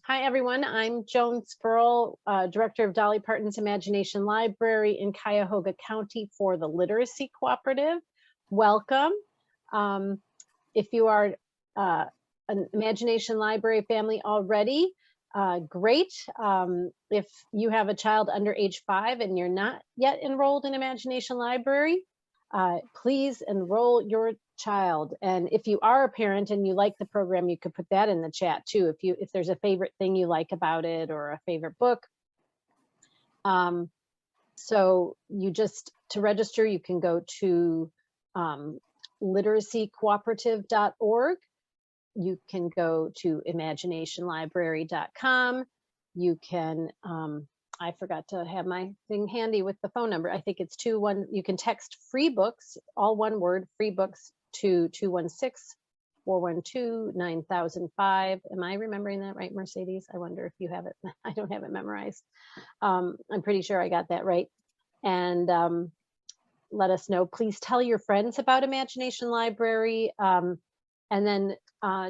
Hi, everyone. I'm Joan Spurl, Director of Dolly Parton's Imagination Library in Cuyahoga County for the Literacy Cooperative. Welcome. If you are an Imagination Library family already, great. If you have a child under age 5 and you're not yet enrolled in Imagination Library, please enroll your child. And if you are a parent and you like the program, you could put that in the chat too. If there's a favorite thing you like about it or a favorite book. So to register, you can go to literacycooperative.org. You can go to imaginationlibrary.com. You can, I forgot to have my thing handy with the phone number. I think it's you can text free books, all one word, free books, to 216-412-9005. Am I remembering that right, Mercedes? I wonder if you have it. I don't have it memorized. I'm pretty sure I got that right. And let us know. Please tell your friends about Imagination Library. And then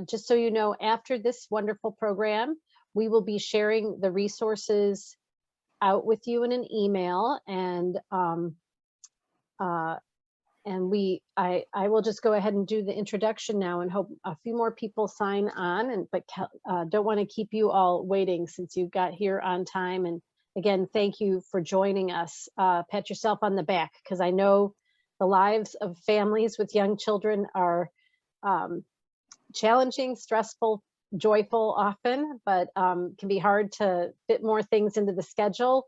just so you know, after this wonderful program, we will be sharing the resources out with you in an email, and I will just go ahead and do the introduction now and hope a few more people sign on, but don't want to keep you all waiting since you got here on time. And again, thank you for joining us. Pat yourself on the back, because I know the lives of families with young children are challenging, stressful, joyful often, but can be hard to fit more things into the schedule.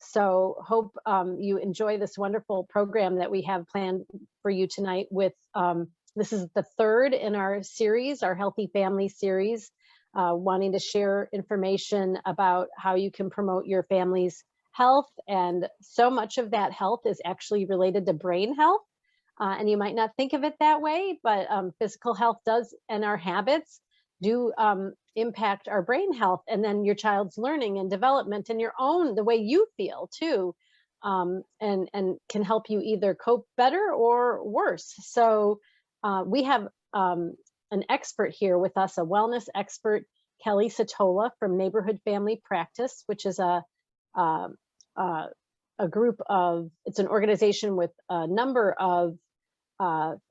So hope you enjoy this wonderful program that we have planned for you tonight with, this is the third in our series, our Healthy Family series, wanting to share information about how you can promote your family's health. And so much of that health is actually related to brain health. And you might not think of it that way, but physical health does, and our habits do impact our brain health, and then your child's learning and development, and the way you feel too, and can help you either cope better or worse. So we have an expert here with us, a wellness expert, Kelly Satola from Neighborhood Family Practice, which is a group of, it's an organization with a number of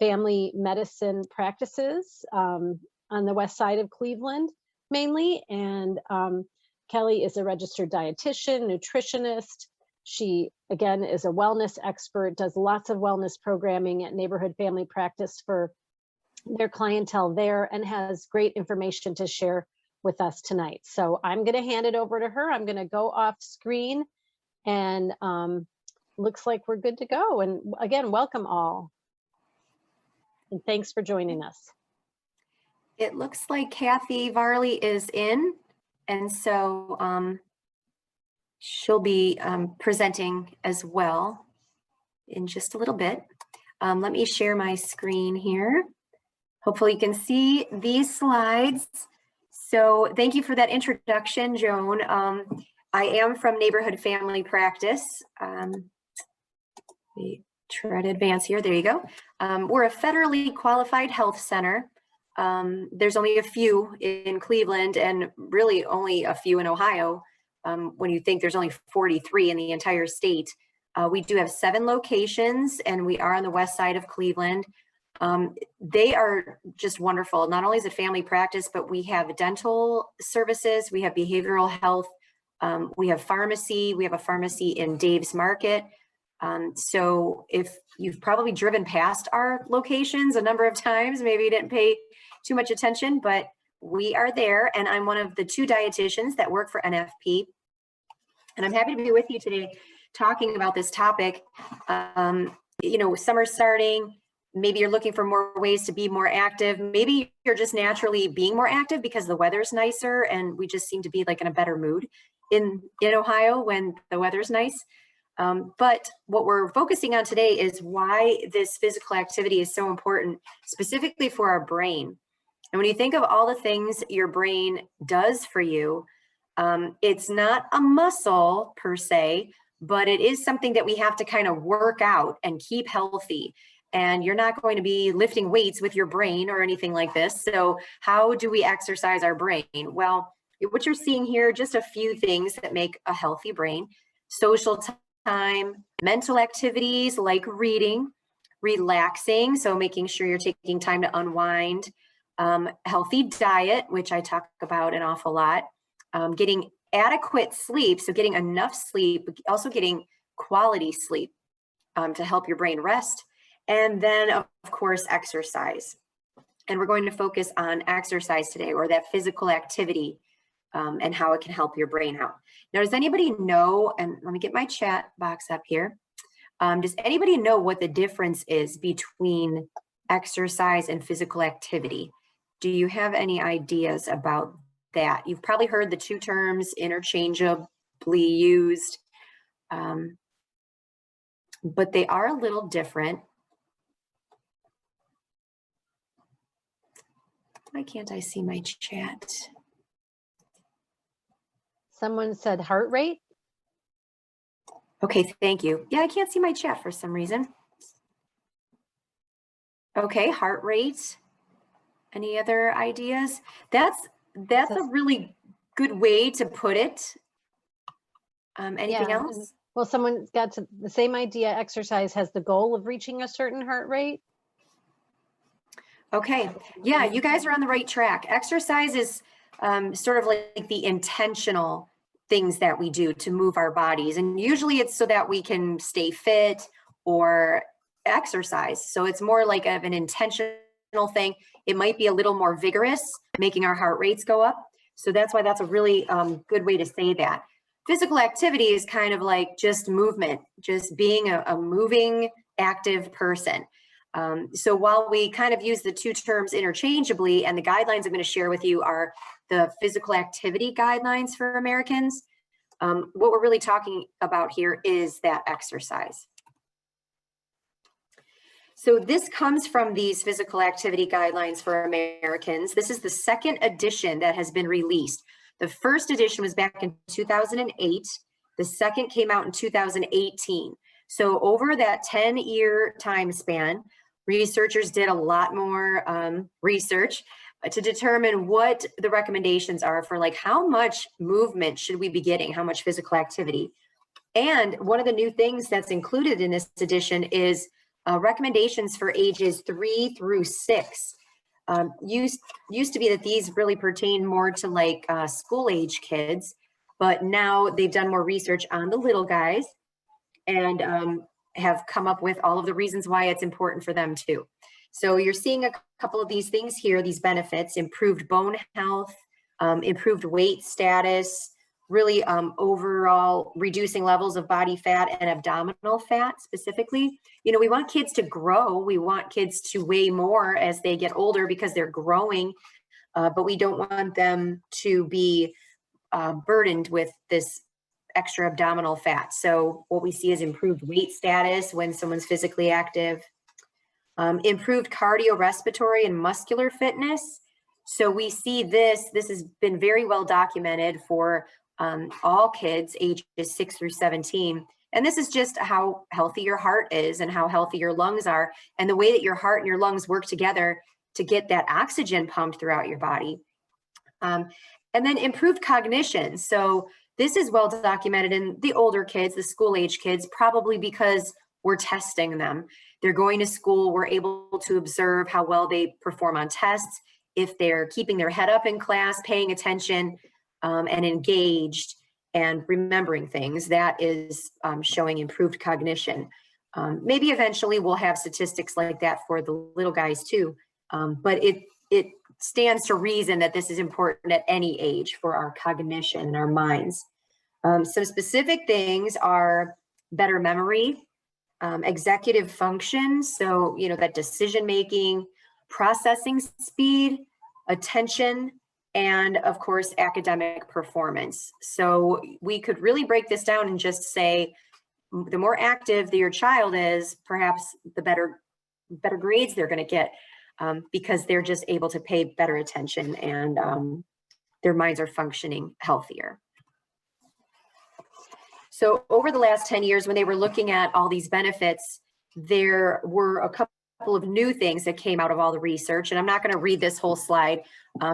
family medicine practices on the west side of Cleveland mainly. And Kelly is a registered dietitian, nutritionist. She, again, is a wellness expert, does lots of wellness programming at Neighborhood Family Practice for their clientele there, and has great information to share with us tonight. So I'm going to hand it over to her. I'm going to go off screen, and looks like we're good to go. And again, welcome all. And thanks for joining us. It looks like Kathy Varley is in, and so she'll be presenting as well in just a little bit. Let me share my screen here. Hopefully you can see these slides. So thank you for that introduction, Joan. I am from Neighborhood Family Practice. We try to advance here. There you go. We're a federally qualified health center. There's only a few in Cleveland and really only a few in Ohio. When you think there's only 43 in the entire state. We do have 7 locations, and we are on the west side of Cleveland. They are just wonderful. Not only is it family practice, but we have dental services, we have behavioral health, we have pharmacy, we have a pharmacy in Dave's Market. So if you've probably driven past our locations a number of times, maybe you didn't pay too much attention, but we are there, and I'm one of the 2 dietitians that work for NFP. And I'm happy to be with you today talking about this topic. You know, summer's starting, maybe you're looking for more ways to be more active. Maybe you're just naturally being more active because the weather's nicer and we just seem to be like in a better mood in Ohio when the weather's nice. But what we're focusing on today is why this physical activity is so important, specifically for our brain. And when you think of all the things your brain does for you, it's not a muscle per se, but it is something that we have to kind of work out and keep healthy. And you're not going to be lifting weights with your brain or anything like this. So how do we exercise our brain? Well, what you're seeing here, just a few things that make a healthy brain: social time, mental activities like reading, relaxing, so making sure you're taking time to unwind, healthy diet, which I talk about an awful lot, getting adequate sleep, so getting enough sleep, but also getting quality sleep to help your brain rest, and then of course exercise. And we're going to focus on exercise today, or that physical activity, and how it can help your brain out. Now, does anybody know, and let me get my chat box up here. Does anybody know what the difference is between exercise and physical activity? Do you have any ideas about that? You've probably heard the two terms interchangeably used, but they are a little different. Why can't I see my chat? Someone said heart rate. Okay, thank you. Yeah, I can't see my chat for some reason. Okay, heart rate. Any other ideas? That's a really good way to put it. Anything Yeah, else? well, someone got to the same idea. Exercise has the goal of reaching a certain heart rate. Okay, yeah, you guys are on the right track. Exercise is sort of like the intentional things that we do to move our bodies. And usually it's so that we can stay fit or exercise. So it's more like of an intentional thing. It might be a little more vigorous, making our heart rates go up. So that's why that's a really good way to say that. Physical activity is kind of like just movement, just being a moving, active person. So while we kind of use the two terms interchangeably, and the guidelines I'm going to share with you are the physical activity guidelines for Americans, what we're really talking about here is that exercise. So this comes from these physical activity guidelines for Americans. This is the second edition that has been released. The first edition was back in 2008. The second came out in 2018. So over that 10-year time span, researchers did a lot more research to determine what the recommendations are for, like, how much movement should we be getting, how much physical activity. And one of the new things that's included in this edition is recommendations for ages 3 through 6. Used to be that these really pertain more to like school age kids, but now they've done more research on the little guys and have come up with all of the reasons why it's important for them too. So you're seeing a couple of these things here, these benefits: improved bone health, improved weight status, really overall reducing levels of body fat and abdominal fat specifically. You know, we want kids to grow. We want kids to weigh more as they get older because they're growing, but we don't want them to be burdened with this extra abdominal fat. So what we see is improved weight status when someone's physically active, improved cardiorespiratory and muscular fitness. So we see this has been very well documented for all kids ages 6 through 17. And this is just how healthy your heart is and how healthy your lungs are, and the way that your heart and your lungs work together to get that oxygen pumped throughout your body. And then improved cognition. So this is well documented in the older kids, the school age kids, probably because we're testing them. They're going to school, we're able to observe how well they perform on tests, if they're keeping their head up in class, paying attention, and engaged and remembering things. That is showing improved cognition. Maybe eventually we'll have statistics like that for the little guys too, but it stands to reason that this is important at any age for our cognition and our minds. Some specific things are better memory, executive function, so you know, that decision making, processing speed, attention, and of course academic performance. So we could really break this down and just say the more active your child is, perhaps the better grades they're going to get, because they're just able to pay better attention and their minds are functioning healthier. So over the last 10 years, when they were looking at all these benefits, there were a couple couple of new things that came out of all the research, and I'm not going to read this whole slide.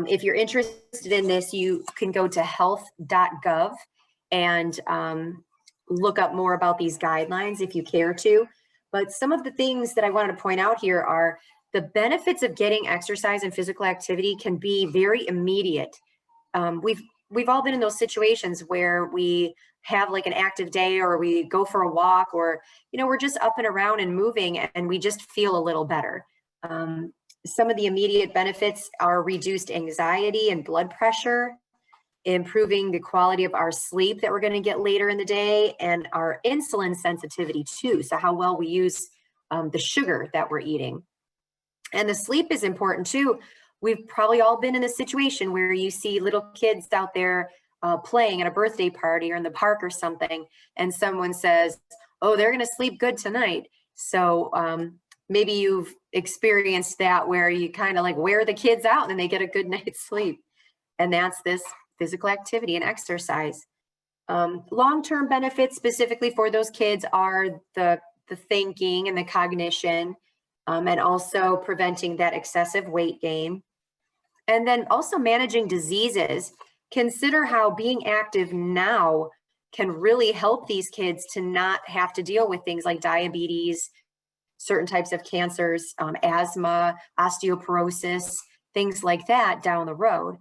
If you're interested in this, you can go to health.gov and look up more about these guidelines if you care to. But some of the things that I wanted to point out here are the benefits of getting exercise and physical activity can be very immediate. We've all been in those situations where we have like an active day, or we go for a walk, or, you know, we're just up and around and moving, and we just feel a little better. Some of the immediate benefits are reduced anxiety and blood pressure, improving the quality of our sleep that we're going to get later in the day, and our insulin sensitivity too. So how well we use the sugar that we're eating. And the sleep is important too. We've probably all been in a situation where you see little kids out there playing at a birthday party or in the park or something, and someone says, oh, they're going to sleep good tonight. So maybe you've experienced that, where you kind of like wear the kids out and then they get a good night's sleep. And that's this physical activity and exercise. Long-term benefits specifically for those kids are the thinking and the cognition, and also preventing that excessive weight gain. And then also managing diseases. Consider how being active now can really help these kids to not have to deal with things like diabetes, certain types of cancers, asthma, osteoporosis, things like that down the road.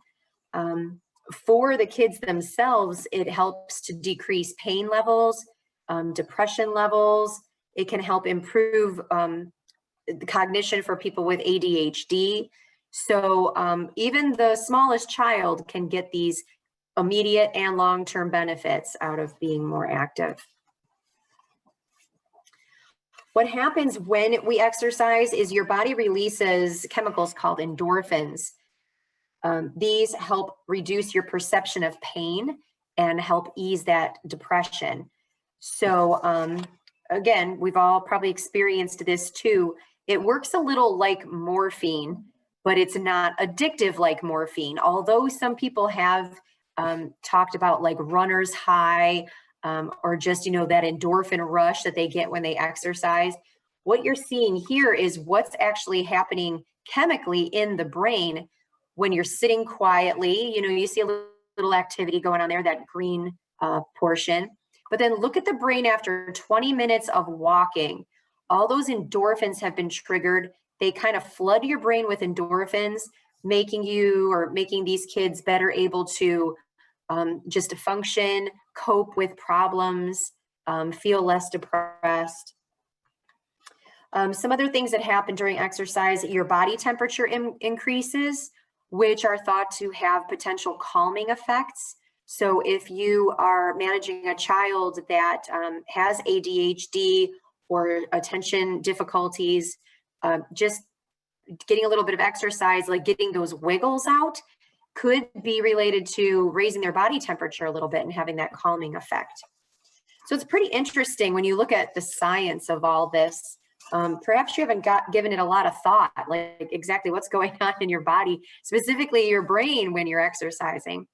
For the kids themselves, it helps to decrease pain levels, depression levels. It can help improve the cognition for people with ADHD. So even the smallest child can get these immediate and long-term benefits out of being more active. What happens when we exercise is your body releases chemicals called endorphins. These help reduce your perception of pain and help ease that depression. So again, we've all probably experienced this too. It works a little like morphine, but it's not addictive like morphine. Although some people have talked about like runner's high, or just, you know, that endorphin rush that they get when they exercise. What you're seeing here is what's actually happening chemically in the brain when you're sitting quietly. You know, you see a little activity going on there, that green portion. But then look at the brain after 20 minutes of walking. All those endorphins have been triggered. They kind of flood your brain with endorphins, making these kids better able to just to function, cope with problems, feel less depressed. Some other things that happen during exercise: your body temperature increases, which are thought to have potential calming effects. So if you are managing a child that has ADHD or attention difficulties, just getting a little bit of exercise, like getting those wiggles out, could be related to raising their body temperature a little bit and having that calming effect. So it's pretty interesting when you look at the science of all this. Perhaps you haven't given it a lot of thought, like exactly what's going on in your body, specifically your brain, when you're exercising.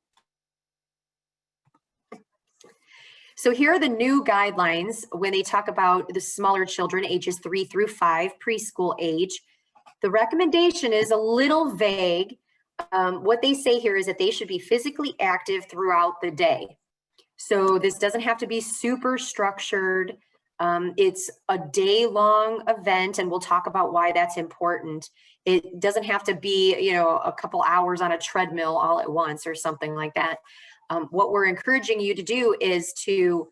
So here are the new guidelines when they talk about the smaller children, ages 3 through 5, preschool age. The recommendation is a little vague. What they say here is that they should be physically active throughout the day. So this doesn't have to be super structured. It's a day-long event, and we'll talk about why that's important. It doesn't have to be, you know, a couple hours on a treadmill all at once or something like that. What we're encouraging you to do is to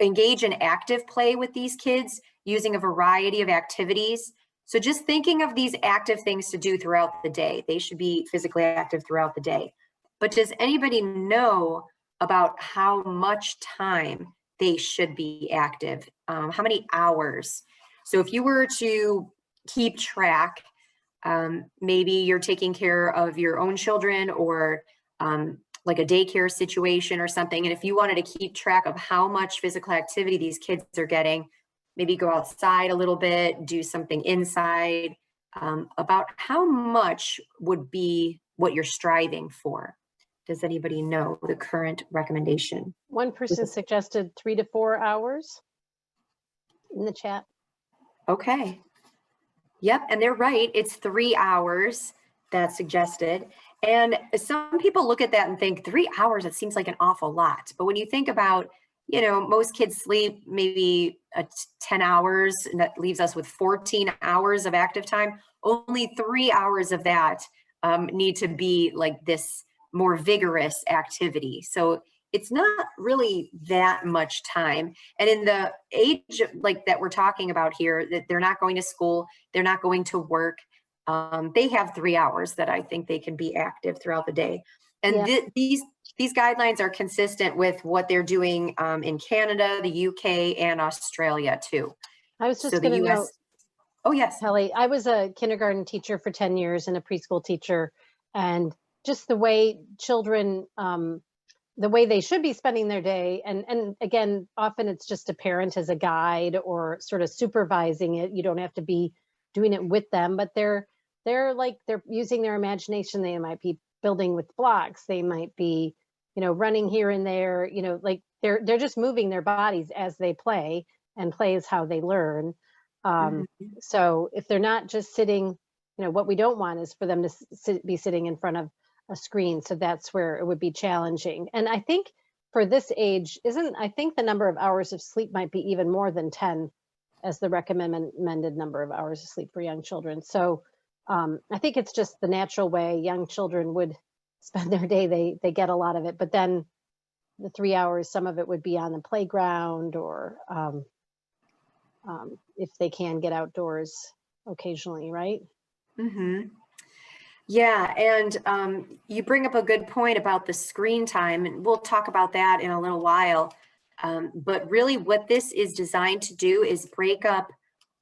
engage in active play with these kids using a variety of activities. So just thinking of these active things to do throughout the day. They should be physically active throughout the day. But does anybody know about how much time they should be active? How many hours? So if you were to keep track, maybe you're taking care of your own children, or like a daycare situation or something. And if you wanted to keep track of how much physical activity these kids are getting, maybe go outside a little bit, do something inside, about how much would be what you're striving for. Does anybody know the current recommendation? One person suggested 3 to 4 hours in the chat. Okay. Yep, and they're right. It's 3 hours that's suggested. And some people look at that and think 3 hours, it seems like an awful lot. But when you think about, most kids sleep maybe 10 hours, and that leaves us with 14 hours of active time. Only 3 hours of that need to be like this more vigorous activity. So it's not really that much time. And in the age like that we're talking about here, that they're not going to school, they're not going to work. They have 3 hours that I think they can be active throughout the day. And Yeah. these guidelines are consistent with what they're doing in Canada, the UK, and Australia too. I was So just the going to note, US, oh yes. Kelly, I was a kindergarten teacher for 10 years and a preschool teacher, and just the way children, the way they should be spending their day, and again, often it's just a parent as a guide or sort of supervising it. You don't have to be doing it with them, but they're using their imagination. They might be building with blocks. They might be, running here and there. Like they're just moving their bodies as they play, and play is how they learn. Um, Mhm. so if they're not just sitting, what we don't want is for them to be sitting in front of a screen. So that's where it would be challenging. And I think for this age, I think the number of hours of sleep might be even more than 10 as the recommended number of hours of sleep for young children. So I think it's just the natural way young children would spend their day. They get a lot of it, but then the 3 hours, some of it would be on the playground, or if they can get outdoors occasionally, right? Mhm. Yeah, and you bring up a good point about the screen time, and we'll talk about that in a little while. But really, what this is designed to do is break up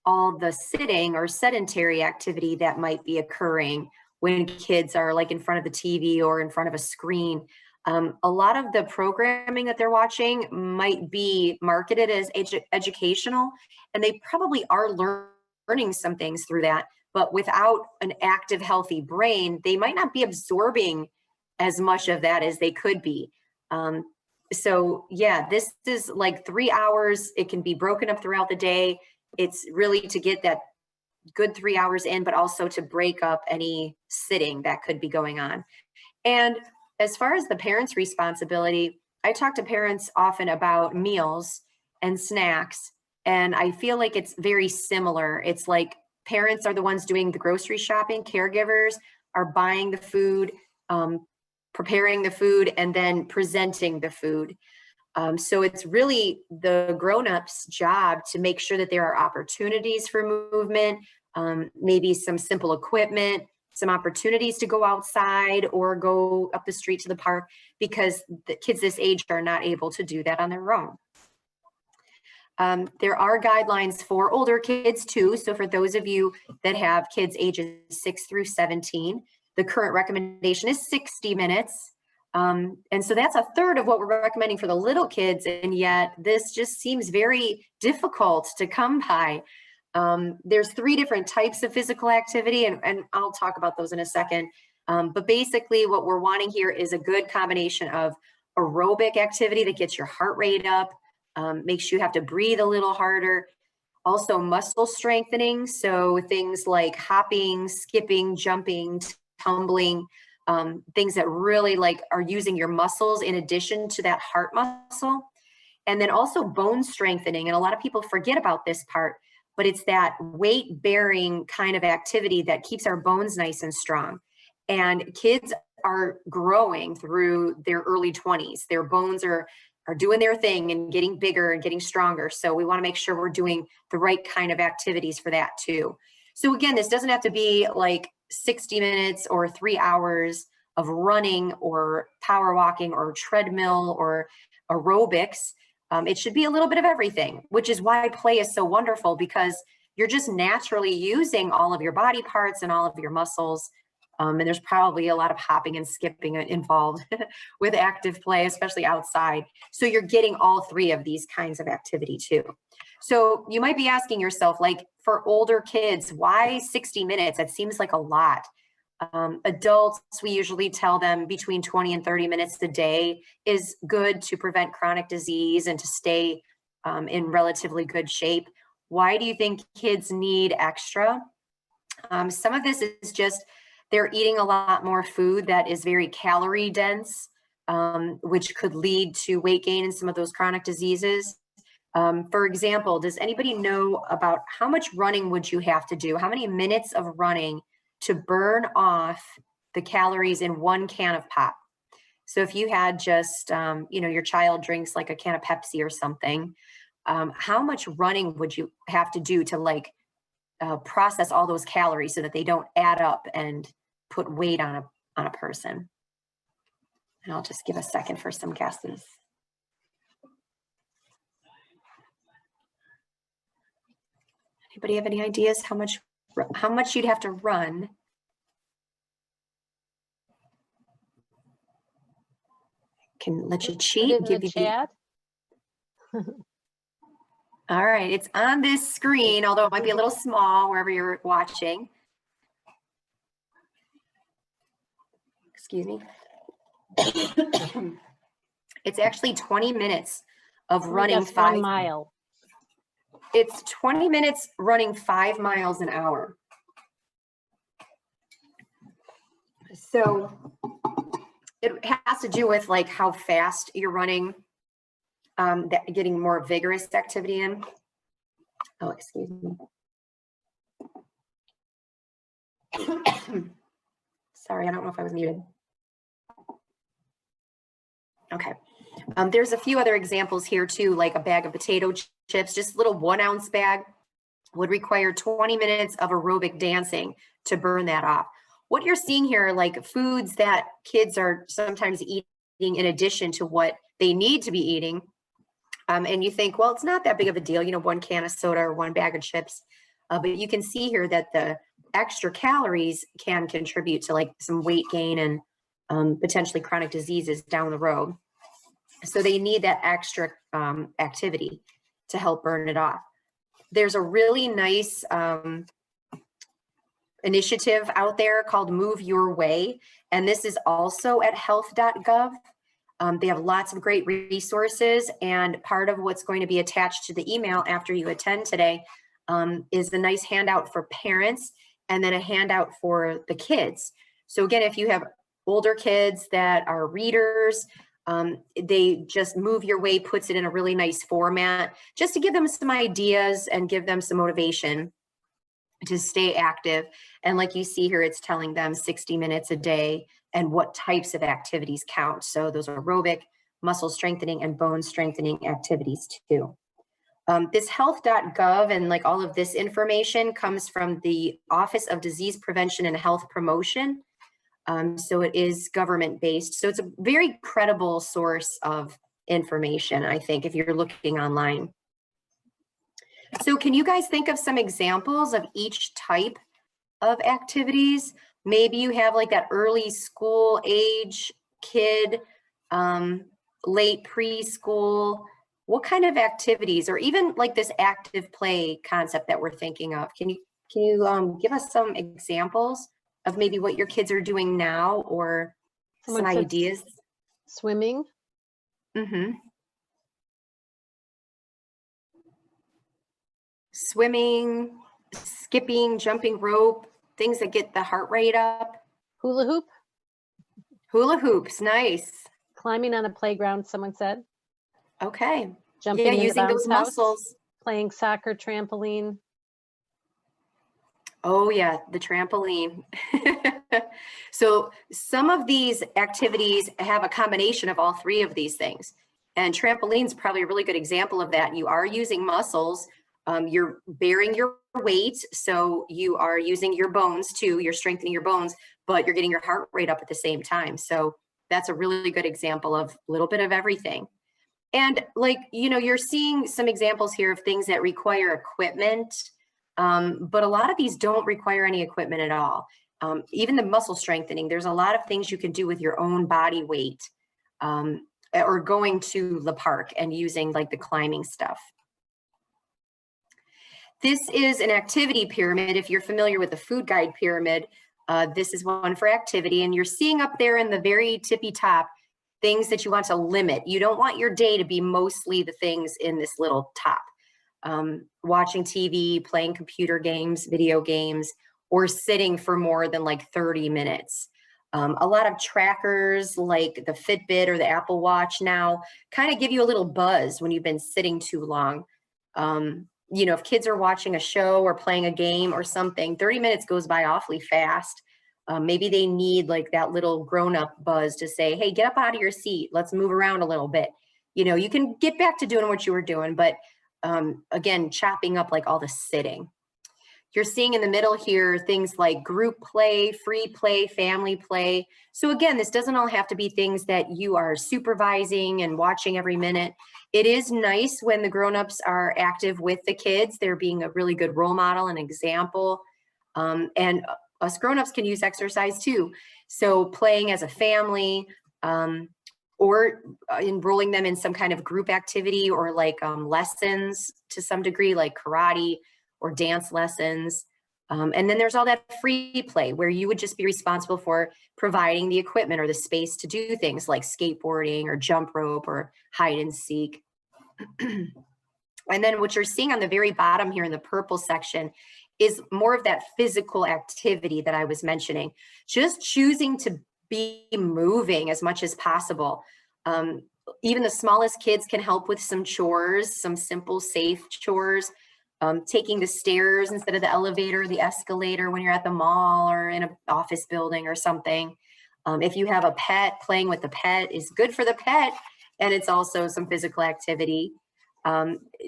all the sitting or sedentary activity that might be occurring when kids are like in front of the TV or in front of a screen. A lot of the programming that they're watching might be marketed as educational, and they probably are learning some things through that. But without an active, healthy brain, they might not be absorbing as much of that as they could be. So, yeah, this is like 3 hours. It can be broken up throughout the day. It's really to get that good 3 hours in, but also to break up any sitting that could be going on. And as far as the parents' responsibility, I talk to parents often about meals and snacks, and I feel like it's very similar. It's like parents are the ones doing the grocery shopping, caregivers are buying the food, preparing the food, and then presenting the food. So it's really the grown-ups' job to make sure that there are opportunities for movement, maybe some simple equipment, some opportunities to go outside or go up the street to the park, because the kids this age are not able to do that on their own. There are guidelines for older kids too. So for those of you that have kids ages 6 through 17, the current recommendation is 60 minutes. And so that's a third of what we're recommending for the little kids. And yet this just seems very difficult to come by. There's 3 different types of physical activity, and I'll talk about those in a second. But basically what we're wanting here is a good combination of aerobic activity that gets your heart rate up, makes you have to breathe a little harder. Also muscle strengthening. So things like hopping, skipping, jumping, tumbling, things that really like are using your muscles in addition to that heart muscle. And then also bone strengthening. And a lot of people forget about this part, but it's that weight bearing kind of activity that keeps our bones nice and strong. And kids are growing through their early 20s. Their bones are doing their thing and getting bigger and getting stronger. So we want to make sure we're doing the right kind of activities for that too. So again, this doesn't have to be like 60 minutes or 3 hours of running or power walking or treadmill or aerobics. It should be a little bit of everything, which is why play is so wonderful, because you're just naturally using all of your body parts and all of your muscles. And there's probably a lot of hopping and skipping involved with active play, especially outside. So you're getting all 3 of these kinds of activity too. So you might be asking yourself, like for older kids, why 60 minutes? That seems like a lot. Adults, we usually tell them between 20 and 30 minutes a day is good to prevent chronic disease and to stay in relatively good shape. Why do you think kids need extra? Some of this is just they're eating a lot more food that is very calorie dense, which could lead to weight gain in some of those chronic diseases. For example, does anybody know about how much running would you have to do? How many minutes of running to burn off the calories in 1 can of pop? So if you had just, your child drinks like a can of Pepsi or something, how much running would you have to do to process all those calories so that they don't add up and put weight on a person? And I'll just give a second for some guesses. Anybody have any ideas how much you'd have to run? Can let you cheat. Put it in the chat. All right, it's on this screen, although it might be a little small wherever you're watching. Excuse me. It's actually 20 minutes of running 1 mile. It's 20 minutes running 5 miles an hour. So it has to do with like how fast you're running, getting more vigorous activity in. Oh, excuse me. Sorry, I don't know if I was muted. Okay. There's a few other examples here too, like a bag of potato chips, just a little 1 ounce bag would require 20 minutes of aerobic dancing to burn that off. What you're seeing here are like foods that kids are sometimes eating in addition to what they need to be eating. And you think, well, it's not that big of a deal, 1 can of soda or 1 bag of chips. But you can see here that the extra calories can contribute to like some weight gain and potentially chronic diseases down the road. So they need that extra activity to help burn it off. There's a really nice initiative out there called Move Your Way. And this is also at health.gov. They have lots of great resources, and part of what's going to be attached to the email after you attend today is a nice handout for parents and then a handout for the kids. So again, if you have older kids that are readers, they just Move Your Way puts it in a really nice format just to give them some ideas and give them some motivation to stay active. And like you see here, it's telling them 60 minutes a day and what types of activities count. So those are aerobic, muscle strengthening, and bone strengthening activities too. This health.gov and like all of this information comes from the Office of Disease Prevention and Health Promotion. So it is government based. So it's a very credible source of information, I think, if you're looking online. So can you guys think of some examples of each type of activities? Maybe you have like that early school age kid, late preschool. What kind of activities, or even like this active play concept that we're thinking of? Can you give us some examples of maybe what your kids are doing now, or some ideas? Swimming. Mm-hmm. Swimming, skipping, jumping rope, things that get the heart rate up. Hula hoop. Hula hoops, nice. Climbing on a playground, someone said. Okay. Jumping yeah, in using the those house, muscles. Playing soccer, trampoline. Oh yeah, the trampoline. So some of these activities have a combination of all three of these things. And trampoline's probably a really good example of that. You are using muscles. You're bearing your weight, so you are using your bones too. You're strengthening your bones, but you're getting your heart rate up at the same time. So that's a really good example of a little bit of everything. And like, you're seeing some examples here of things that require equipment, but a lot of these don't require any equipment at all. Even the muscle strengthening, there's a lot of things you can do with your own body weight, or going to the park and using like the climbing stuff. This is an activity pyramid. If you're familiar with the food guide pyramid, this is one for activity. And you're seeing up there in the very tippy top, things that you want to limit. You don't want your day to be mostly the things in this little top. watching TV, playing computer games, video games, or sitting for more than like 30 minutes. A lot of trackers like the Fitbit or the Apple Watch now kind of give you a little buzz when you've been sitting too long. You know, if kids are watching a show or playing a game or something, 30 minutes goes by awfully fast. Maybe they need like that little grown-up buzz to say, hey, get up out of your seat. Let's move around a little bit. You know, you can get back to doing what you were doing, but again, chopping up like all the sitting. You're seeing in the middle here things like group play, free play, family play. So again, this doesn't all have to be things that you are supervising and watching every minute. It is nice when the grown-ups are active with the kids. They're being a really good role model and example. And us grown-ups can use exercise too. So playing as a family, or enrolling them in some kind of group activity or like lessons to some degree, like karate or dance lessons. And then there's all that free play where you would just be responsible for providing the equipment or the space to do things like skateboarding or jump rope or hide and seek. And then what you're seeing on the very bottom here in the purple section is more of that physical activity that I was mentioning. Just choosing to be moving as much as possible. Even the smallest kids can help with some chores, some simple, safe chores. Taking the stairs instead of the elevator or the escalator when you're at the mall or in an office building or something. If you have a pet, playing with the pet is good for the pet, and it's also some physical activity.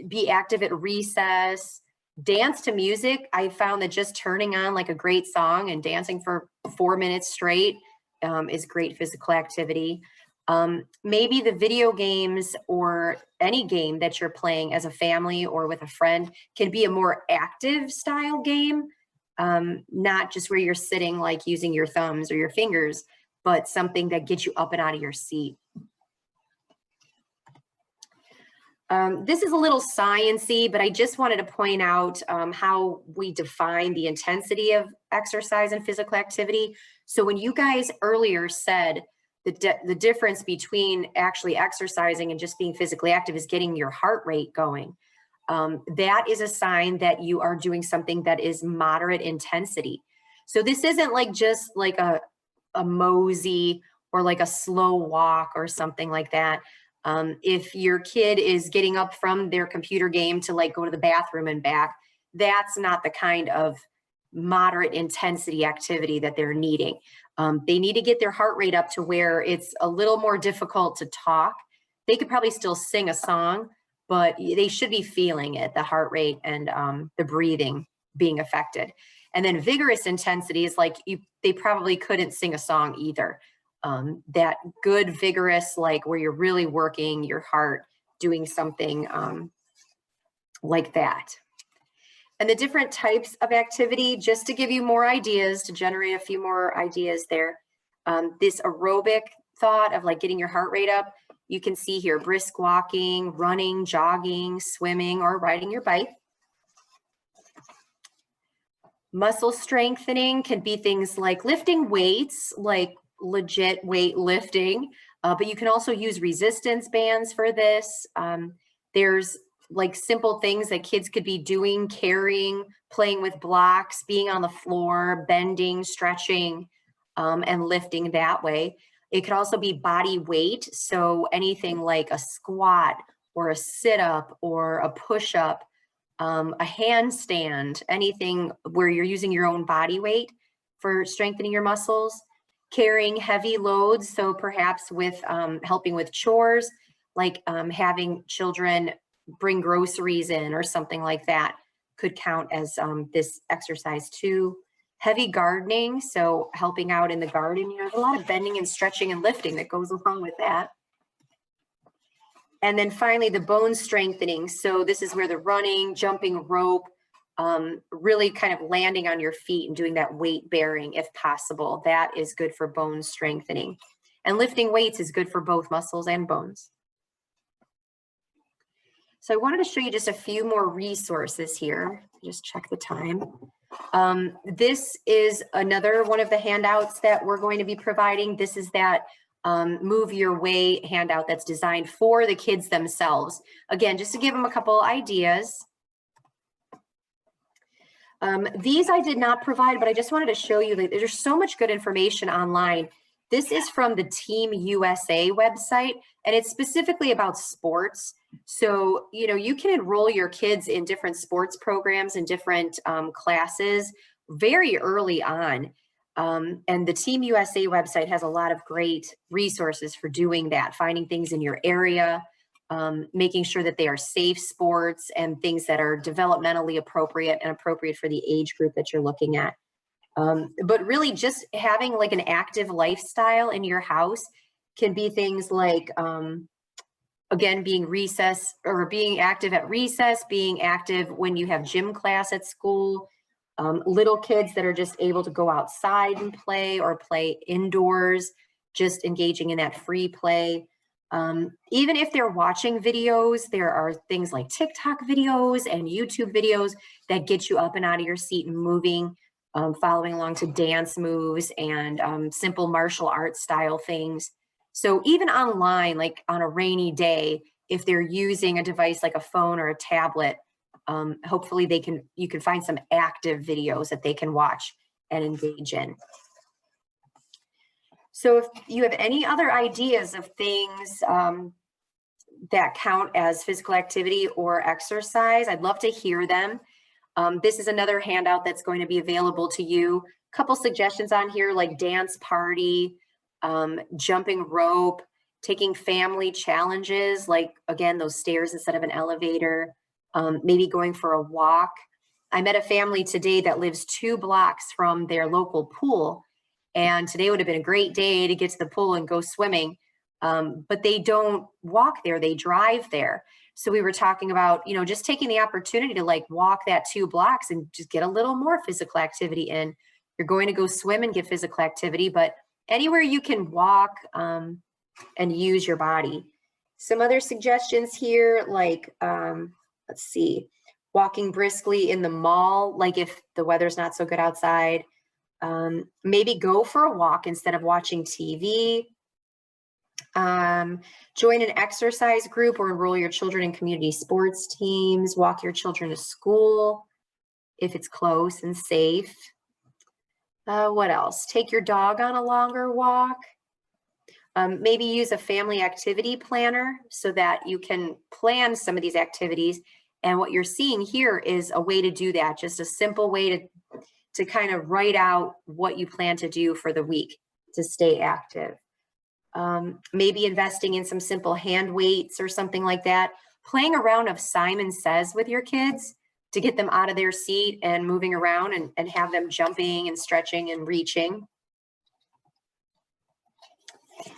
Be active at recess. Dance to music. I found that just turning on like a great song and dancing for 4 minutes straight is great physical activity. Maybe the video games or any game that you're playing as a family or with a friend can be a more active style game, not just where you're sitting like using your thumbs or your fingers, but something that gets you up and out of your seat. This is a little sciencey, but I just wanted to point out how we define the intensity of exercise and physical activity. So when you guys earlier said the difference between actually exercising and just being physically active is getting your heart rate going, that is a sign that you are doing something that is moderate intensity. So this isn't like just like a mosey or like a slow walk or something like that. If your kid is getting up from their computer game to like go to the bathroom and back, that's not the kind of moderate intensity activity that they're needing. They need to get their heart rate up to where it's a little more difficult to talk. They could probably still sing a song, but they should be feeling it, the heart rate and the breathing being affected. And then vigorous intensity is like they probably couldn't sing a song either. That good vigorous, like where you're really working your heart, doing something like that. And the different types of activity, just to give you more ideas, to generate a few more ideas there. This aerobic thought of like getting your heart rate up, you can see here, brisk walking, running, jogging, swimming, or riding your bike. Muscle strengthening can be things like lifting weights, like legit weight lifting, but you can also use resistance bands for this. There's like simple things that kids could be doing, carrying, playing with blocks, being on the floor, bending, stretching, and lifting that way. It could also be body weight. So anything like a squat or a sit-up or a push-up, a handstand, anything where you're using your own body weight for strengthening your muscles. Carrying heavy loads, so perhaps with helping with chores, like having children bring groceries in or something like that could count as this exercise too. Heavy gardening, so helping out in the garden, there's a lot of bending and stretching and lifting that goes along with that. And then finally, the bone strengthening. So this is where the running, jumping rope, really kind of landing on your feet and doing that weight bearing if possible. That is good for bone strengthening. And lifting weights is good for both muscles and bones. So I wanted to show you just a few more resources here. Just check the time. This is another one of the handouts that we're going to be providing. This is that Move Your Way handout that's designed for the kids themselves. Again, just to give them a couple ideas. These I did not provide, but I just wanted to show you that there's so much good information online. This is from the Team USA website, and it's specifically about sports. So, you know, you can enroll your kids in different sports programs and different classes very early on. And the Team USA website has a lot of great resources for doing that, finding things in your area, making sure that they are safe sports and things that are developmentally appropriate and appropriate for the age group that you're looking at. But really just having like an active lifestyle in your house can be things like, again, being active at recess, being active when you have gym class at school, little kids that are just able to go outside and play or play indoors, just engaging in that free play. Even if they're watching videos, there are things like TikTok videos and YouTube videos that get you up and out of your seat and moving, following along to dance moves and simple martial arts style things. So even online, like on a rainy day, if they're using a device like a phone or a tablet, hopefully you can find some active videos that they can watch and engage in. So if you have any other ideas of things that count as physical activity or exercise, I'd love to hear them. This is another handout that's going to be available to you. A couple suggestions on here like dance party, jumping rope, taking family challenges, like again, those stairs instead of an elevator, maybe going for a walk. I met a family today that lives 2 blocks from their local pool. And today would have been a great day to get to the pool and go swimming. But they don't walk there, they drive there. So we were talking about, you know, just taking the opportunity to like walk that 2 blocks and just get a little more physical activity in. You're going to go swim and get physical activity, but anywhere you can walk and use your body. Some other suggestions here, like, let's see, walking briskly in the mall, like if the weather's not so good outside. Maybe go for a walk instead of watching TV. Join an exercise group or enroll your children in community sports teams. Walk your children to school if it's close and safe. What else? Take your dog on a longer walk. Maybe use a family activity planner so that you can plan some of these activities. And what you're seeing here is a way to do that, just a simple way to kind of write out what you plan to do for the week to stay active. Maybe investing in some simple hand weights or something like that. Playing a round of Simon Says with your kids to get them out of their seat and moving around and have them jumping and stretching and reaching.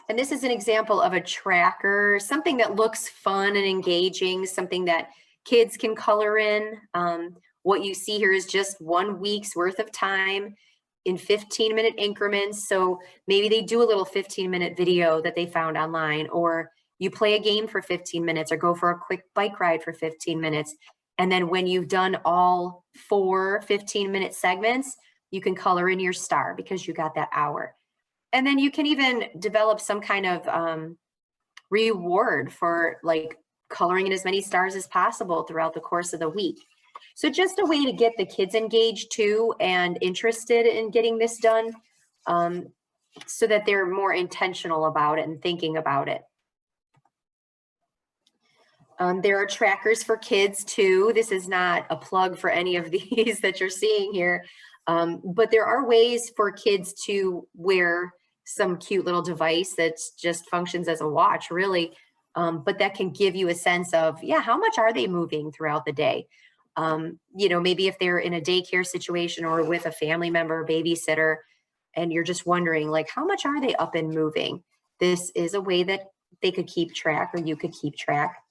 And this is an example of a tracker, something that looks fun and engaging, something that kids can color in. What you see here is just 1 week's worth of time in 15-minute increments. So maybe they do a little 15-minute video that they found online, or you play a game for 15 minutes or go for a quick bike ride for 15 minutes. And then when you've done all 4 15-minute segments, you can color in your star because you got that hour. And then you can even develop some kind of reward for like coloring in as many stars as possible throughout the course of the week. So just a way to get the kids engaged too and interested in getting this done, so that they're more intentional about it and thinking about it. There are trackers for kids too. This is not a plug for any of these that you're seeing here, but there are ways for kids to wear some cute little device that just functions as a watch, really, but that can give you a sense of, yeah, how much are they moving throughout the day? You know, maybe if they're in a daycare situation or with a family member, babysitter, and you're just wondering, like, how much are they up and moving? This is a way that they could keep track, or you could keep track.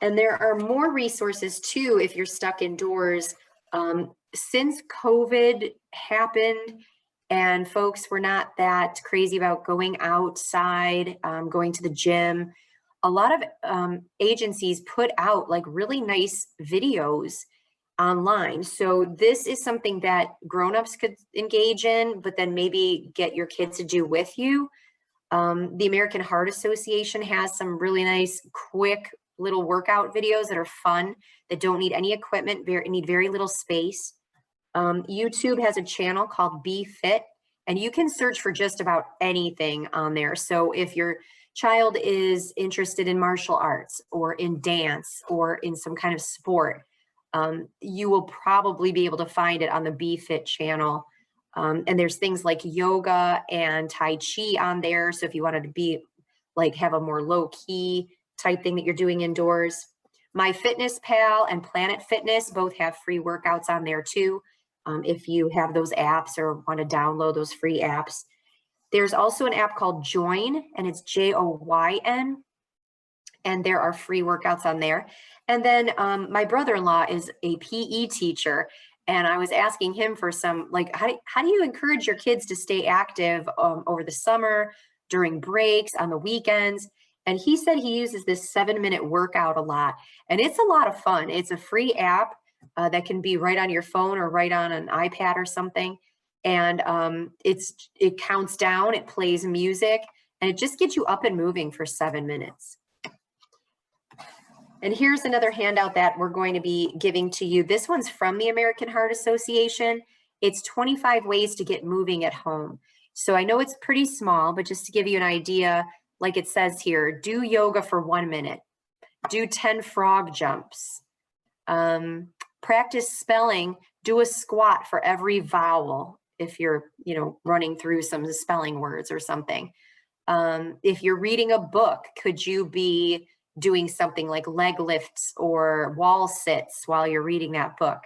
And there are more resources too if you're stuck indoors. Since COVID happened and folks were not that crazy about going outside, going to the gym, a lot of agencies put out like really nice videos online. So this is something that grownups could engage in, but then maybe get your kids to do with you. The American Heart Association has some really nice, quick little workout videos that are fun, that don't need any equipment, need very little space. YouTube has a channel called Be Fit, and you can search for just about anything on there. So if your child is interested in martial arts or in dance or in some kind of sport, you will probably be able to find it on the Be Fit channel. And there's things like yoga and Tai Chi on there. So if you wanted to be like, have a more low key type thing that you're doing indoors. My Fitness Pal and Planet Fitness both have free workouts on there too. If you have those apps or want to download those free apps. There's also an app called Joyn, and it's Joyn, and there are free workouts on there. And then my brother-in-law is a PE teacher, and I was asking him for some, like, how do you encourage your kids to stay active over the summer, during breaks, on the weekends? And he said he uses this 7-minute workout a lot, and it's a lot of fun. It's a free app that can be right on your phone or right on an iPad or something. And it counts down, it plays music, and it just gets you up and moving for 7 minutes. And here's another handout that we're going to be giving to you. This one's from the American Heart Association. It's 25 ways to get moving at home. So I know it's pretty small, but just to give you an idea, like it says here, do yoga for 1 minute, do 10 frog jumps, practice spelling, do a squat for every vowel if you're, running through some spelling words or something. If you're reading a book, could you be doing something like leg lifts or wall sits while you're reading that book?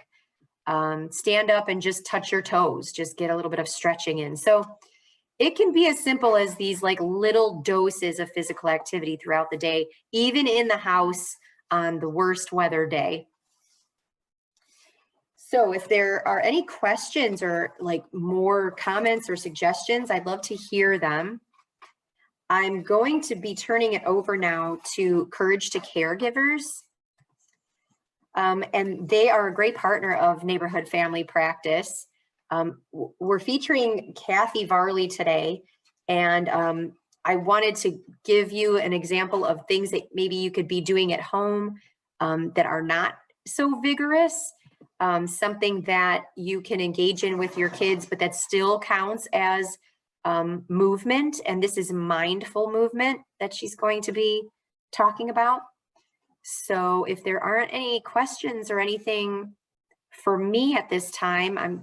Stand up and just touch your toes, just get a little bit of stretching in. So it can be as simple as these like little doses of physical activity throughout the day, even in the house on the worst weather day. So if there are any questions or like more comments or suggestions, I'd love to hear them. I'm going to be turning it over now to Courage to Caregivers. And they are a great partner of Neighborhood Family Practice. We're featuring Kathy Varley today, and I wanted to give you an example of things that maybe you could be doing at home that are not so vigorous, something that you can engage in with your kids, but that still counts as movement. And this is mindful movement that she's going to be talking about. So if there aren't any questions or anything for me at this time, I'd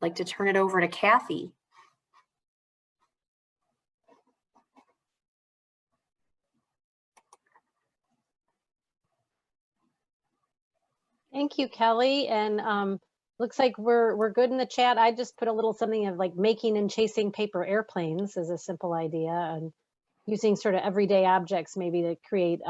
like to turn it over to Kathy. Thank you, Kelly. And looks like we're good in the chat. I just put a little something of like making and chasing paper airplanes as a simple idea, and using sort of everyday objects maybe to create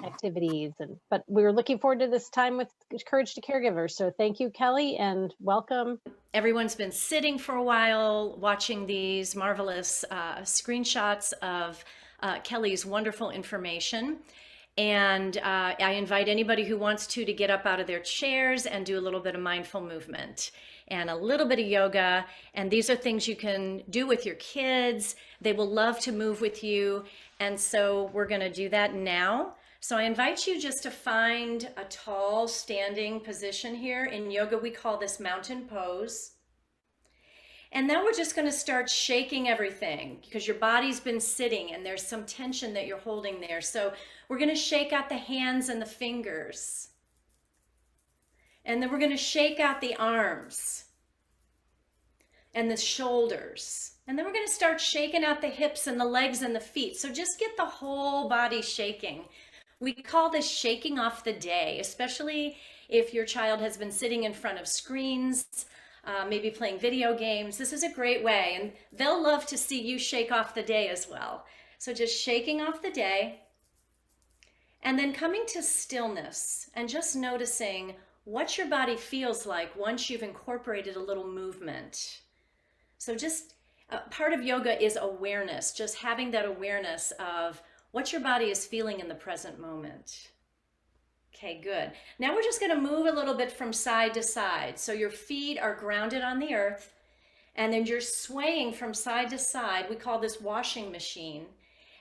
activities. But we're looking forward to this time with Courage to Caregivers. So thank you, Kelly, and welcome. Everyone's been sitting for a while watching these marvelous screenshots of Kelly's wonderful information. And I invite anybody who wants to get up out of their chairs and do a little bit of mindful movement and a little bit of yoga. And these are things you can do with your kids. They will love to move with you. And so we're going to do that now. So I invite you just to find a tall standing position here. In yoga, we call this mountain pose. And now we're just going to start shaking everything because your body's been sitting and there's some tension that you're holding there. So we're going to shake out the hands and the fingers. And then we're going to shake out the arms and the shoulders. And then we're going to start shaking out the hips and the legs and the feet. So just get the whole body shaking. We call this shaking off the day, especially if your child has been sitting in front of screens, maybe playing video games. This is a great way, and they'll love to see you shake off the day as well. So just shaking off the day, and then coming to stillness and just noticing what your body feels like once you've incorporated a little movement. So just part of yoga is awareness, just having that awareness of what your body is feeling in the present moment. Okay, good. Now we're just going to move a little bit from side to side. So your feet are grounded on the earth, and then you're swaying from side to side. We call this washing machine,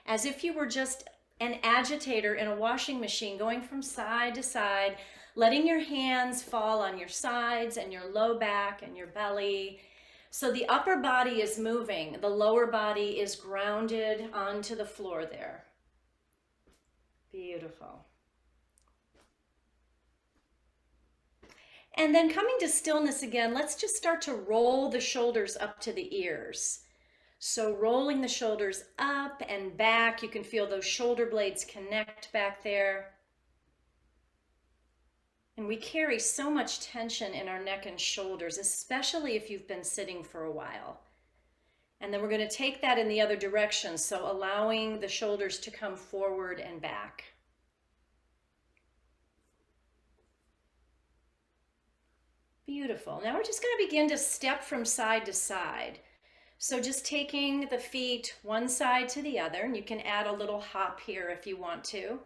as if you were just an agitator in a washing machine, going from side to side, letting your hands fall on your sides and your low back and your belly. So the upper body is moving, the lower body is grounded onto the floor there. Beautiful. And then coming to stillness again, let's just start to roll the shoulders up to the ears. So rolling the shoulders up and back, you can feel those shoulder blades connect back there. And we carry so much tension in our neck and shoulders, especially if you've been sitting for a while. And then we're going to take that in the other direction, so allowing the shoulders to come forward and back. Beautiful. Now we're just going to begin to step from side to side. So just taking the feet one side to the other, and you can add a little hop here if you want to.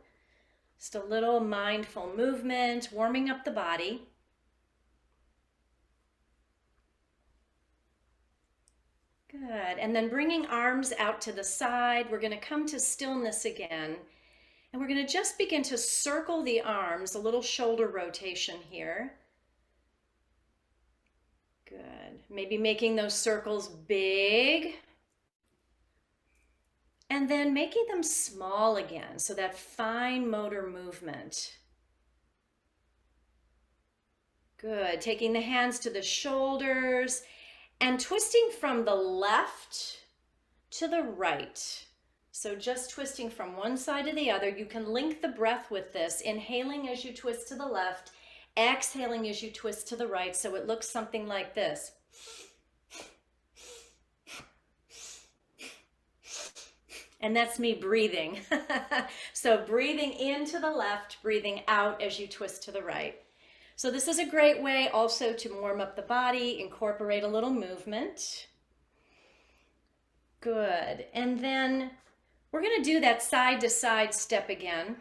Just a little mindful movement, warming up the body. Good. And then bringing arms out to the side, we're going to come to stillness again. And we're going to just begin to circle the arms, a little shoulder rotation here. Good. Maybe making those circles big. And then making them small again, so that fine motor movement. Good. Taking the hands to the shoulders and twisting from the left to the right. So just twisting from one side to the other. You can link the breath with this, inhaling as you twist to the left, exhaling as you twist to the right, so it looks something like this. And that's me breathing. So breathing into the left, breathing out as you twist to the right. So this is a great way also to warm up the body, incorporate a little movement. Good. And then we're going to do that side to side step again.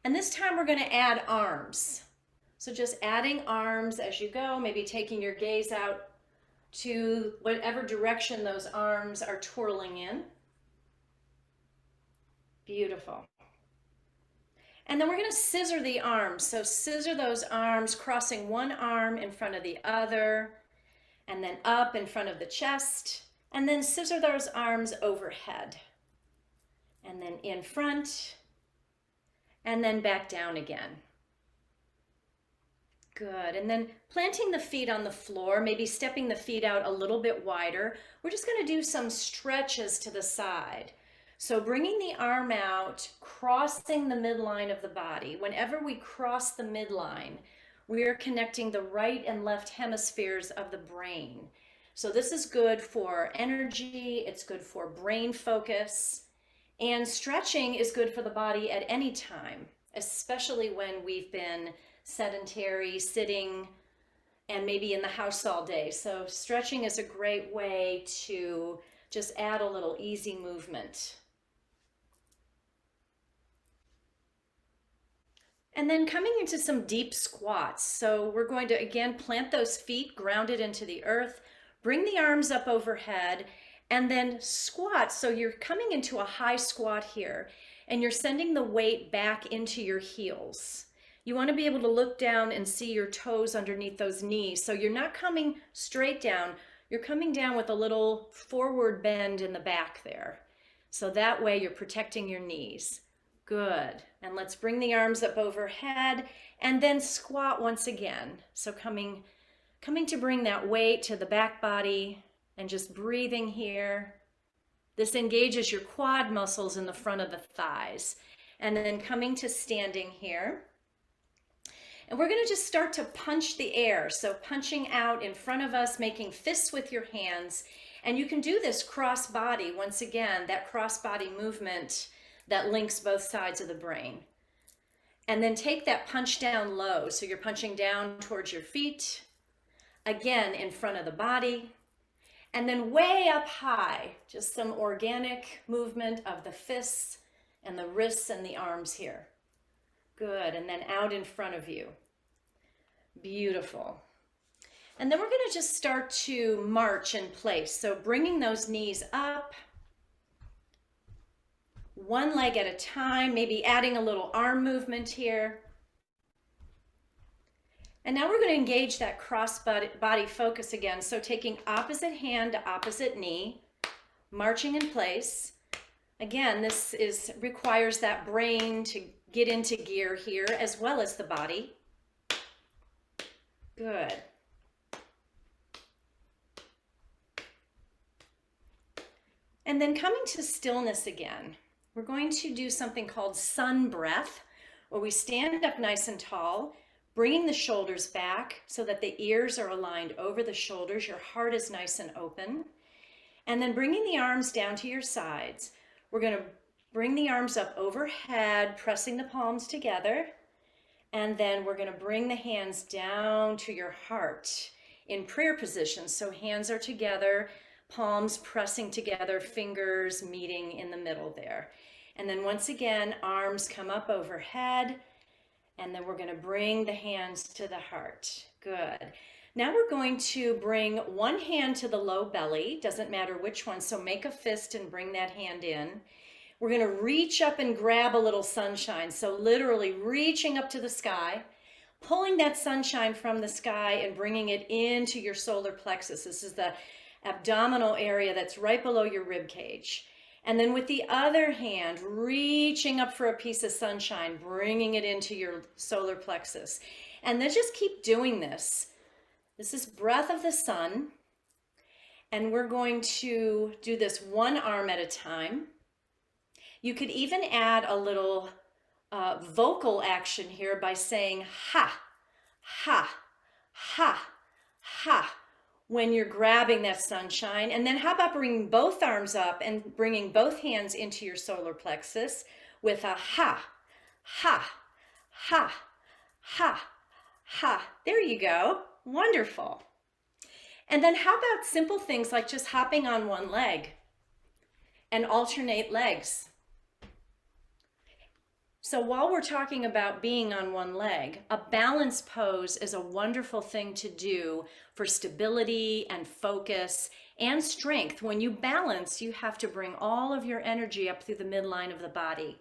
And this time we're going to add arms. So just adding arms as you go, maybe taking your gaze out to whatever direction those arms are twirling in. Beautiful. And then we're going to scissor the arms. So scissor those arms, crossing one arm in front of the other, and then up in front of the chest, and then scissor those arms overhead. And then in front, and then back down again. Good. And then planting the feet on the floor, maybe stepping the feet out a little bit wider. We're just going to do some stretches to the side. So bringing the arm out, crossing the midline of the body. Whenever we cross the midline, we are connecting the right and left hemispheres of the brain. So this is good for energy, it's good for brain focus, and stretching is good for the body at any time, especially when we've been sedentary, sitting, and maybe in the house all day. So stretching is a great way to just add a little easy movement. And then coming into some deep squats. So we're going to, again, plant those feet grounded into the earth, bring the arms up overhead, and then squat. So you're coming into a high squat here, and you're sending the weight back into your heels. You want to be able to look down and see your toes underneath those knees. So you're not coming straight down, you're coming down with a little forward bend in the back there. So that way you're protecting your knees. Good. And let's bring the arms up overhead and then squat once again. So coming to bring that weight to the back body and just breathing here. This engages your quad muscles in the front of the thighs. And then coming to standing here. And we're going to just start to punch the air. So punching out in front of us, making fists with your hands. And you can do this cross body. Once again, that cross body movement that links both sides of the brain. And then take that punch down low. So you're punching down towards your feet. Again, in front of the body. And then way up high, just some organic movement of the fists and the wrists and the arms here. Good. And then out in front of you. Beautiful. And then we're going to just start to march in place. So bringing those knees up. one leg at a time, maybe adding a little arm movement here. And now we're going to engage that cross body focus again. So taking opposite hand to opposite knee, marching in place. Again, this requires that brain to get into gear here as well as the body. Good. And then coming to stillness again, we're going to do something called sun breath, where we stand up nice and tall, bringing the shoulders back so that the ears are aligned over the shoulders, your heart is nice and open. And then bringing the arms down to your sides. We're going to bring the arms up overhead, pressing the palms together. And then we're going to bring the hands down to your heart in prayer position. So hands are together, palms pressing together, fingers meeting in the middle there. And then once again, arms come up overhead. And then we're going to bring the hands to the heart. Good. Now we're going to bring one hand to the low belly. Doesn't matter which one. So make a fist and bring that hand in. We're going to reach up and grab a little sunshine. So literally reaching up to the sky, pulling that sunshine from the sky and bringing it into your solar plexus. This is the abdominal area that's right below your rib cage. And then with the other hand, reaching up for a piece of sunshine, bringing it into your solar plexus. And then just keep doing this. This is breath of the sun. And we're going to do this one arm at a time. You could even add a little vocal action here by saying ha, ha, ha, ha, when you're grabbing that sunshine. And then how about bringing both arms up and bringing both hands into your solar plexus with a ha, ha, ha, ha, ha. There you go. Wonderful. And then how about simple things like just hopping on one leg and alternate legs? So while we're talking about being on one leg, a balance pose is a wonderful thing to do for stability and focus and strength. When you balance, you have to bring all of your energy up through the midline of the body.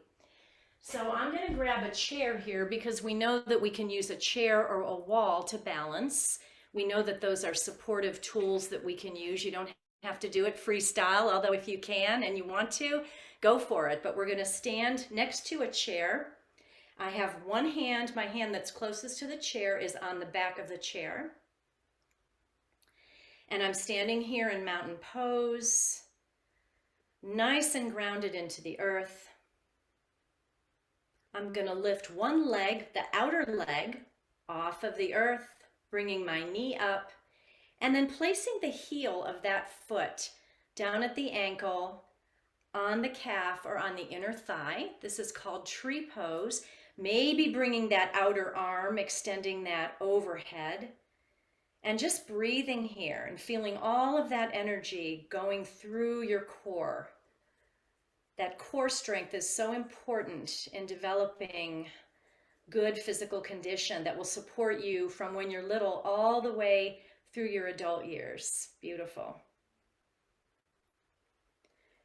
So I'm going to grab a chair here because we know that we can use a chair or a wall to balance. We know that those are supportive tools that we can use. You don't have to do it freestyle, although if you can and you want to, go for it. But we're going to stand next to a chair. I have one hand, my hand that's closest to the chair is on the back of the chair. And I'm standing here in mountain pose, nice and grounded into the earth. I'm going to lift one leg, the outer leg, off of the earth, bringing my knee up, and then placing the heel of that foot down at the ankle, on the calf or on the inner thigh. This is called tree pose. Maybe bringing that outer arm, extending that overhead, and just breathing here and feeling all of that energy going through your core. That core strength is so important in developing good physical condition that will support you from when you're little all the way through your adult years. Beautiful.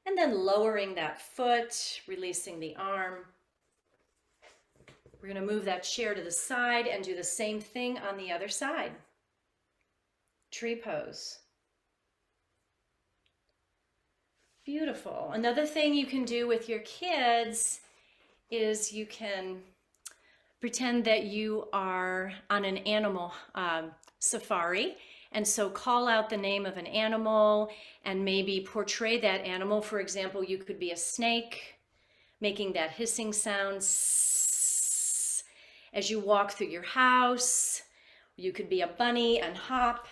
And then lowering that foot, releasing the arm. We're going to move that chair to the side and do the same thing on the other side. Tree pose. Beautiful. Another thing you can do with your kids is you can pretend that you are on an animal safari. And so call out the name of an animal and maybe portray that animal. For example, you could be a snake, making that hissing sound as you walk through your house. You could be a bunny and hop.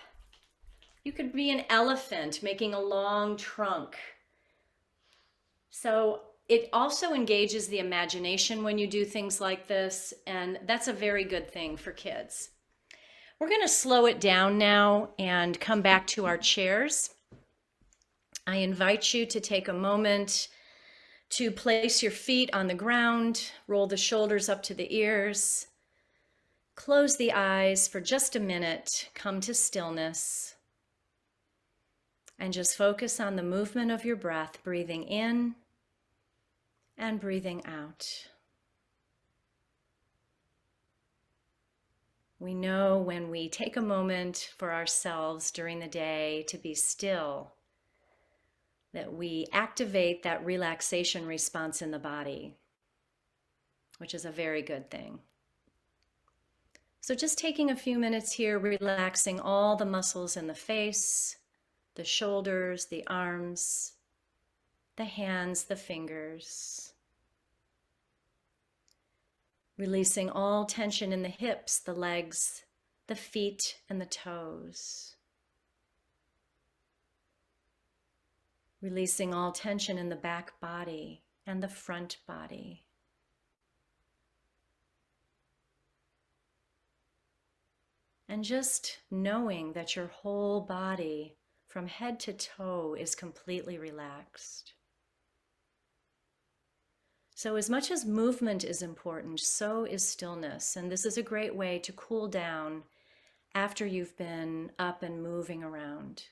You could be an elephant, making a long trunk. So it also engages the imagination when you do things like this, and that's a very good thing for kids. We're going to slow it down now and come back to our chairs. I invite you to take a moment to place your feet on the ground, roll the shoulders up to the ears, close the eyes for just a minute, come to stillness, and just focus on the movement of your breath, breathing in and breathing out. We know when we take a moment for ourselves during the day to be still, that we activate that relaxation response in the body, which is a very good thing. So just taking a few minutes here, relaxing all the muscles in the face, the shoulders, the arms, the hands, the fingers. Releasing all tension in the hips, the legs, the feet, and the toes. Releasing all tension in the back body and the front body. And just knowing that your whole body from head to toe is completely relaxed. So as much as movement is important, so is stillness. And this is a great way to cool down after you've been up and moving around.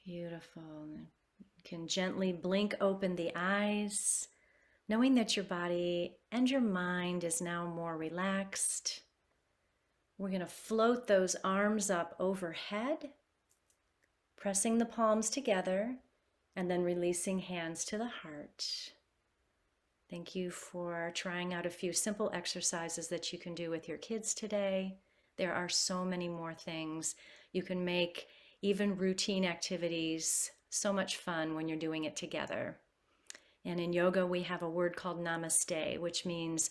Beautiful. You can gently blink open the eyes, knowing that your body and your mind is now more relaxed. We're going to float those arms up overhead, pressing the palms together, and then releasing hands to the heart. Thank you for trying out a few simple exercises that you can do with your kids today. There are so many more things. You can make even routine activities so much fun when you're doing it together. And in yoga, we have a word called namaste, which means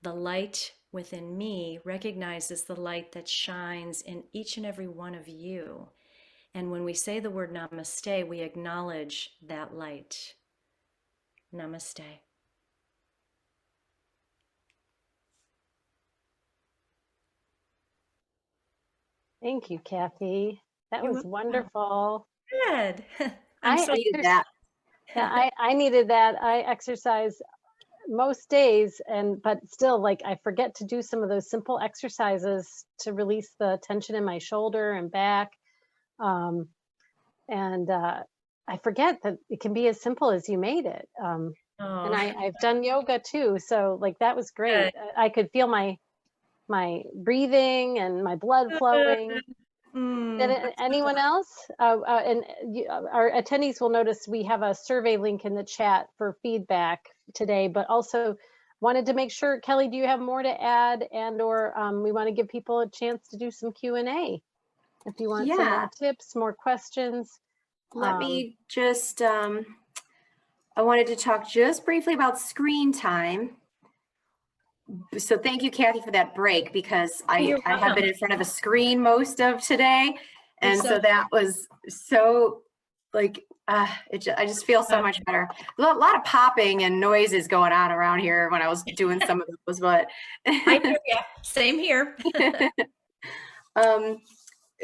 the light within me recognizes the light that shines in each and every one of you. And when we say the word namaste, we acknowledge that light. Namaste. Thank you, Kathy. That was wonderful. Good. I needed that. Yeah, I needed that. I exercise most days, but still, like, I forget to do some of those simple exercises to release the tension in my shoulder and back. I forget that it can be as simple as you made it. And I've done yoga too, so like that was great. I could feel my breathing and my blood flowing. Did anyone else? Our attendees will notice we have a survey link in the chat for feedback today, but also wanted to make sure, Kelly, do you have more to add, or we want to give people a chance to do some Q&A if you want some more tips, more questions. Let me just, I wanted to talk just briefly about screen time. So thank you, Kathy, for that break, because I have been in front of a screen most of today. And so that was so like, I just feel so much better. A lot of popping and noises going on around here when I was doing some of those, but. I hear you. Same here.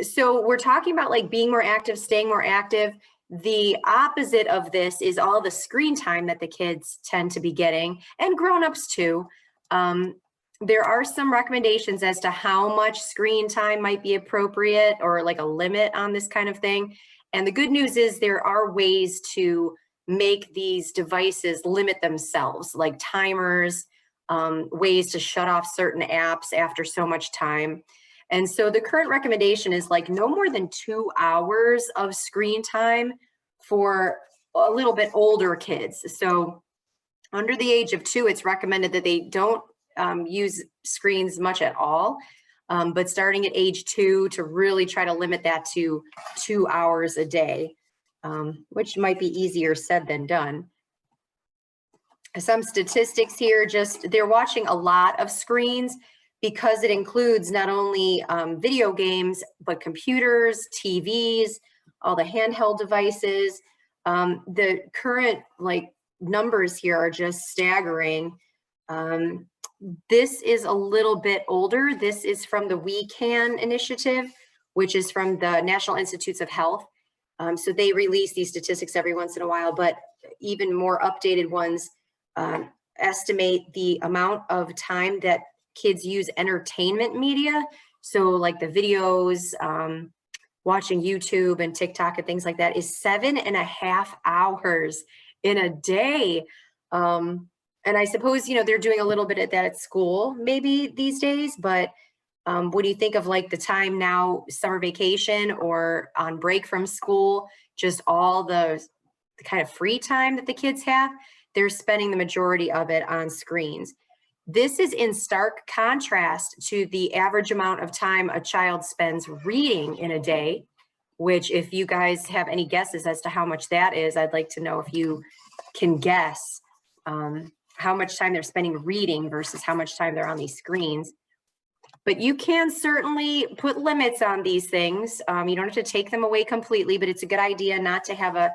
So we're talking about like being more active, staying more active. The opposite of this is all the screen time that the kids tend to be getting, and grown-ups too. There are some recommendations as to how much screen time might be appropriate, or like a limit on this kind of thing. And the good news is there are ways to make these devices limit themselves, like timers, ways to shut off certain apps after so much time. And so the current recommendation is like no more than 2 hours of screen time for a little bit older kids. So under the age of 2, it's recommended that they don't use screens much at all, but starting at age 2 to really try to limit that to 2 hours a day, which might be easier said than done. Some statistics here, just they're watching a lot of screens because it includes not only video games, but computers, TVs, all the handheld devices. The current like numbers here are just staggering. This is a little bit older. This is from the We Can initiative, which is from the National Institutes of Health. So they release these statistics every once in a while, but even more updated ones estimate the amount of time that kids use entertainment media. So like the videos, watching YouTube and TikTok and things like that, is 7.5 hours in a day. And I suppose, they're doing a little bit of that at school maybe these days, but what do you think of like the time now, summer vacation or on break from school, just all the kind of free time that the kids have? They're spending the majority of it on screens. This is in stark contrast to the average amount of time a child spends reading in a day, which if you guys have any guesses as to how much that is, I'd like to know if you can guess how much time they're spending reading versus how much time they're on these screens. But you can certainly put limits on these things. You don't have to take them away completely, but it's a good idea not to have a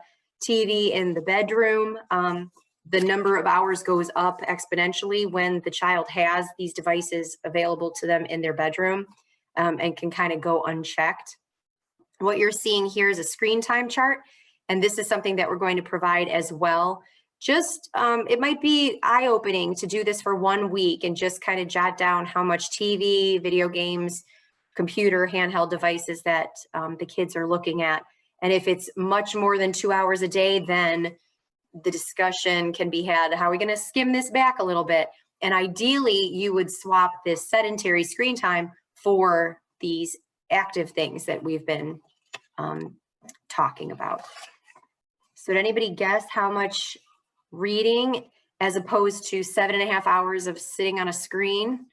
TV in the bedroom. The number of hours goes up exponentially when the child has these devices available to them in their bedroom, and can kind of go unchecked. What you're seeing here is a screen time chart, and this is something that we're going to provide as well. Just, it might be eye-opening to do this for 1 week and just kind of jot down how much TV, video games, computer, handheld devices that the kids are looking at. And if it's much more than 2 hours a day, then the discussion can be had, how are we going to skim this back a little bit? And ideally, you would swap this sedentary screen time for these active things that we've been talking about. So did anybody guess how much reading as opposed to 7.5 hours of sitting on a screen?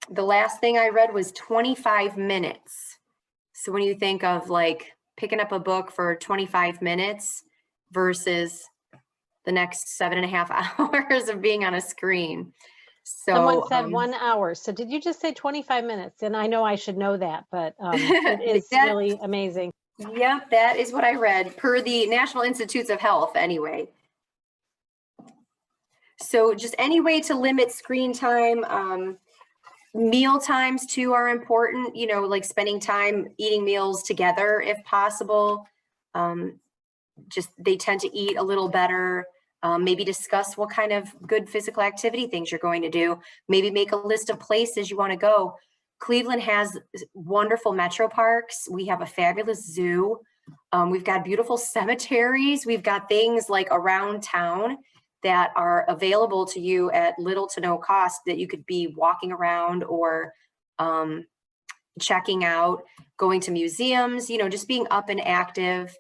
The last thing I read was 25 minutes. So when you think of like picking up a book for 25 minutes versus the next 7.5 hours of being on a screen. So someone said 1 hour. So did you just say 25 minutes? And I know I should know that, but it is really amazing. Yeah, that is what I read per the National Institutes of Health anyway. So just any way to limit screen time. Meal times too are important, like spending time eating meals together if possible. Just they tend to eat a little better. Maybe discuss what kind of good physical activity things you're going to do. Maybe make a list of places you want to go. Cleveland has wonderful metro parks. We have a fabulous zoo. We've got beautiful cemeteries. We've got things like around town that are available to you at little to no cost that you could be walking around or checking out, going to museums, just being up and active.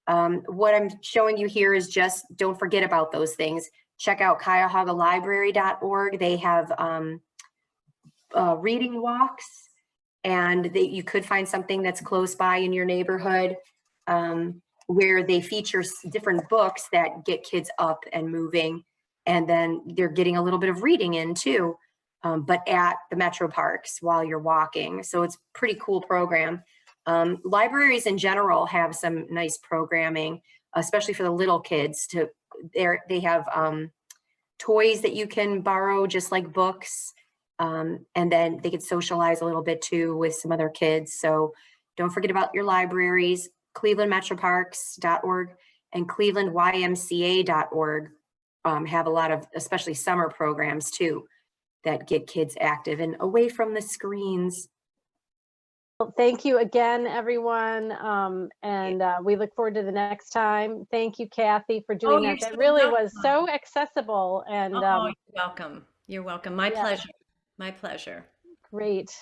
What I'm showing you here is just don't forget about those things. Check out cuyahoga-library.org. They have reading walks, and you could find something that's close by in your neighborhood where they feature different books that get kids up and moving, and then they're getting a little bit of reading in too, but at the metro parks while you're walking. So it's a pretty cool program. Libraries in general have some nice programming, especially for the little kids. They have toys that you can borrow just like books. And then they could socialize a little bit too with some other kids. So don't forget about your libraries. ClevelandMetroParks.org and ClevelandYMCA.org have a lot of, especially summer programs too, that get kids active and away from the screens. Well, thank you again, everyone. And we look forward to the next time. Thank you, Kathy, for doing that. That really was so accessible. And you're welcome. You're welcome. My pleasure. My pleasure. Great.